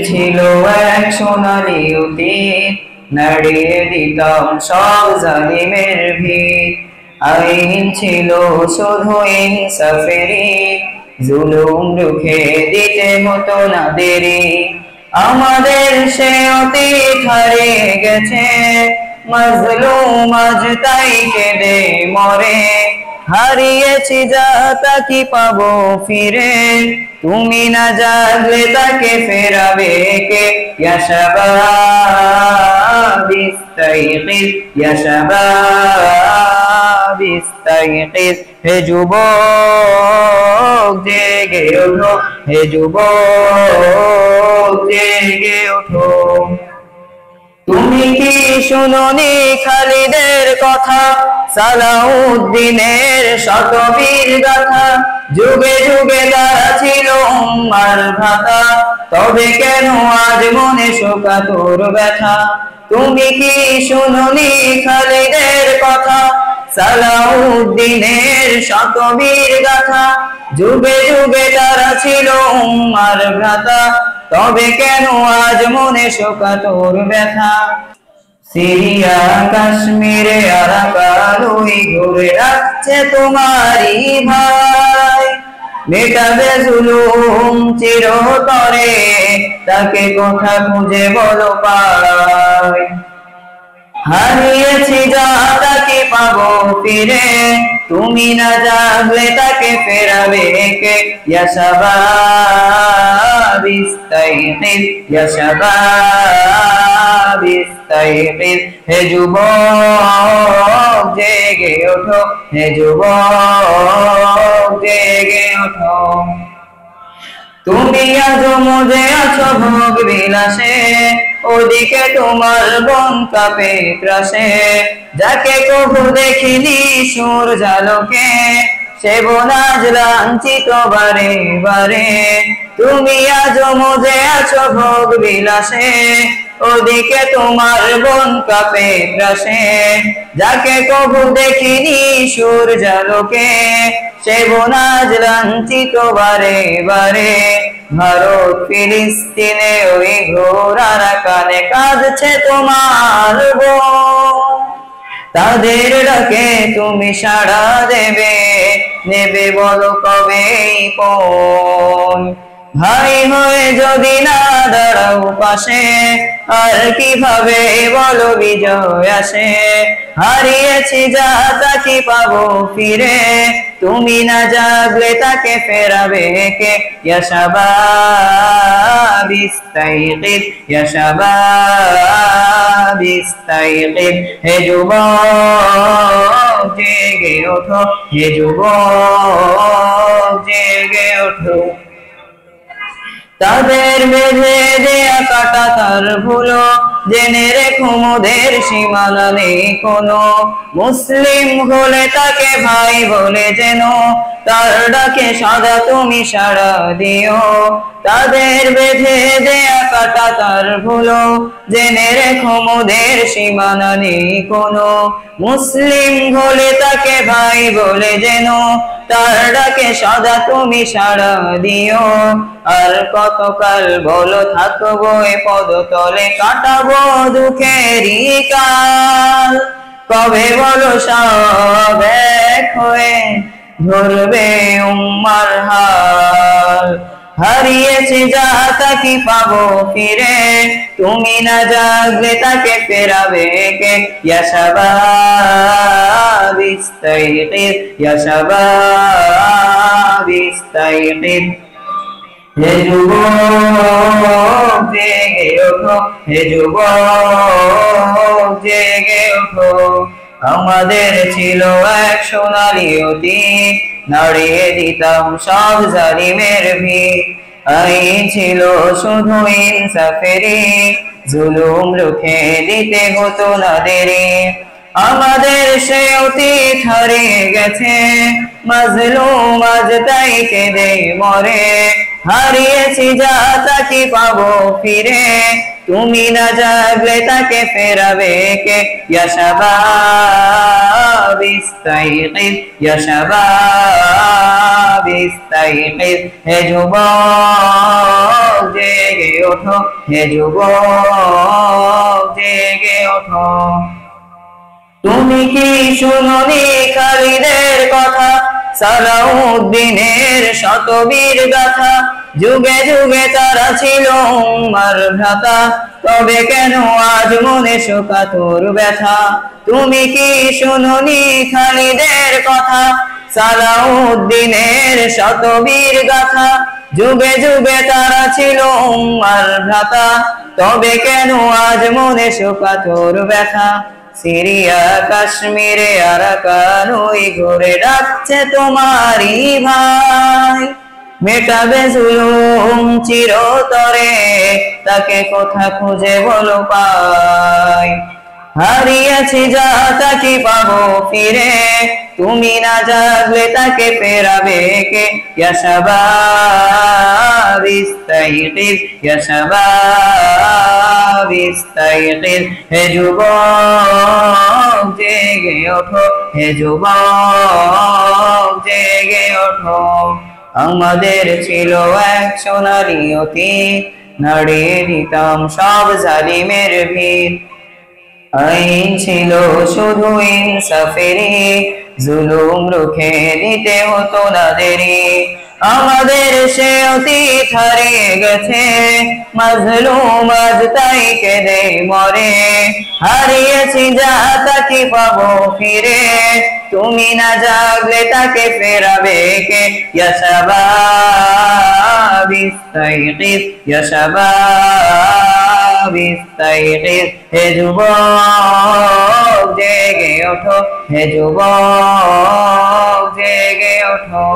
ছিল এক সোনালি অতীত, নাড়িয়ে দিতাম সব জালিমের ভিত। আইন ছিল শুধু ইনসাফেরই, জুলুম রুখে দিতে হতো না দেরি। আমাদের সে অতীত হারিয়ে গেছে, মাজলুম আজ তাই কেঁদে মরে। হারিয়েছি যা তা কি পাবো ফিরে, তুমি না জাগলে তাকে ফেরাবে কে? ইয়া শাবাব ইস্তাইকিজ, ইয়া শাবাব ইস্তাইকিজ। হে যুবক জেগে ওঠো, হে যুবক জেগে ওঠো। তুমি কি শুনোনি খালিদের কথা, সালাউদ্দিনের শতবীর গাথা? যুগে যুগে তারা ছিল উম্মার ভ্রাতা, তবে কেন আজ মনে শোকাতুর ব্যথা? তুমি কি শুনোনি খালিদের কথা, সালাউদ্দিনের শতবীর গাথা? যুগে যুগে তারা ছিল উম্মার ভ্রাতা, তবে কেন আজ মনে শোকাতুর ব্যথা? সিরিয়া কাশ্মীরে আরাকান ওই ঘুরে রাখছে তোমারই ভাই, মেটাবে জুলুম চিরতরে, তাকে কোথা খুঁজে বলো পাই। হারিয়েছি যা তাকে পাবো ফিরে, তুমি না জাগলে তাকে ফেরাবে কে? ইয়া শাবাব ইস্তাইকিজ, ইয়া শাবাব ইস্তাইকিজ। হে যুবক জেগে ওঠো, হে যুবক জেগে ওঠো। তুমি আজ মজে আছো ভোগ বিলাসে, ওদিকে তোমার বন কাঁপে ত্রাসে। যাকে কভু দেখিনি সুর জালকে, সে বনাজ লাঞ্ছিত বারে বারে। তুমি আজ মজে আছো ভোগ বিলাসে, ওদিকে তোমার বন কাঁপে ত্রাসে। যাকে কভু দেখিনি সুর জালকে, সে বনাজ লাঞ্ছিত বারে বারে। ভারত ফিলিস্তিনে ওই ঘোর আরাকানে কাঁদছে তোমার বোন, তাদের ডাকে তুমি সাড়া দেবে, নেবে বলো কবে কোন? ভাই হয়ে যদি না দাঁড়াও পাশে, আর কিভাবে বলো বিজয় আসে? হারিয়েছি যা তা কি পাবো ফিরে, তুমি না জাগলে তাকে ফেরাবে কে? ইয়া শাবাব ইস্তাইকিজ, ইয়া শাবাব ইস্তাইকিজ। হে যুবক জেগে ওঠো, হে যুবক জেগে ওঠো। তাদের বেঁধে দেয়া কাটা তার ভুলো, জেনে রেখো মোদের সীমানা নেই কোনো। মুসলিম হলে তাকে ভাই বলে যেন, তার ডাকে সদা তুমি সাড়া দিও। তাদের বেঁধে দেয়া কাটা তার ভুলো, জেনে রেখো মোদের সীমানা নেই কোনো। মুসলিম হলে তাকে ভাই বলে যেন, তার ডাকে সদা তুমি সাড়া দিও। আর কতকাল বলো থাকবো এ পদতলে, কাটাবো দুঃখেরই কাল। কবে বলো সব এক হয়ে ধরবে উম্মার হাল? হারিয়েছি যা তা কি পাবো ফিরে, তুমি না জাগলে তাকে ফেরাবে কে? ইয়া শাবাব ইস্তাইকিজ, ইয়া শাবাব ইস্তাইকিজ। হে যুবক জেগে ওঠো, হে যুবক জেগে ওঠো। আমাদের ছিল এক সোনালি অতীত, নাড়িয়ে দিতাম সব জালিমের ভিত। আইন ছিল শুধু ইনসাফেরই, জুলুম রুখে দিতে হতো না দেরি। আমাদের সে অতীত হারিয়ে গেছে, মাজলুম আজ তাই কেঁদে মরে। হারিয়েছি যা তা কি পাবো ফিরে, তুমি না জাগলে তাকে ফেরাবে কে? ইয়া শাবাব ইস্তাইকিজ, ইয়া শাবাব ইস্তাইকিজ, হে যুবক জেগে ওঠো, হে যুবক জেগে ওঠো। তুমি কি শুনোনি খালিদের কথা, সালাউদ্দিনের শতবীর গাথা? যুগে যুগে তারা ছিল উম্মার ভ্রাতা, তবে কেন আজ মনে শোকাতুর ব্যথা? তুমি কি শুনোনি খালিদের কথা, সালাউদ্দিনের শতবীর গাথা? যুগে যুগে তারা ছিল উম্মার ভ্রাতা, তবে কেন আজ মনে শোকাতুর ব্যথা? সিরিয়া কাশ্মীরে আরাকান ওই ঘুরে ডাকছে তোমারই ভাই, মেটাবে জুলুম চিরতরে, তাকে কোথা খুঁজে বলো পাই? হারিয়েছি যা তা কি পাবো ফিরে, তুমি না জাগলে তাকে ফেরাবে কে? ইয়া শাবাব ইস্তাইকিজ, ইয়া শাবাব ইস্তাইকিজ, হে যুবক জেগে ওঠো, হে যুবক জেগে ওঠো। আমাদের ছিল এক সোনালী অতীত, নাড়িয়ে দিতাম সব জালিমের ভিত। আইন ছিল শুধু ইনসাফেরই, জুলুম রুখে দিতে হতো না দেরি। আমাদের সে অতীত হারিয়ে গেছে, মাজলুম আজ তাই কেঁদে মরে। হারিয়েছি যা তা কি পাবো ফিরে, তুমি না জাগলে তাকে ফেরাবে কে? ইয়া শাবাব ইস্তাইকিজ, ইয়া শাবাব ইস্তাইকিজ, হে যুবক জেগে ওঠো, হে যুবক জেগে ওঠো।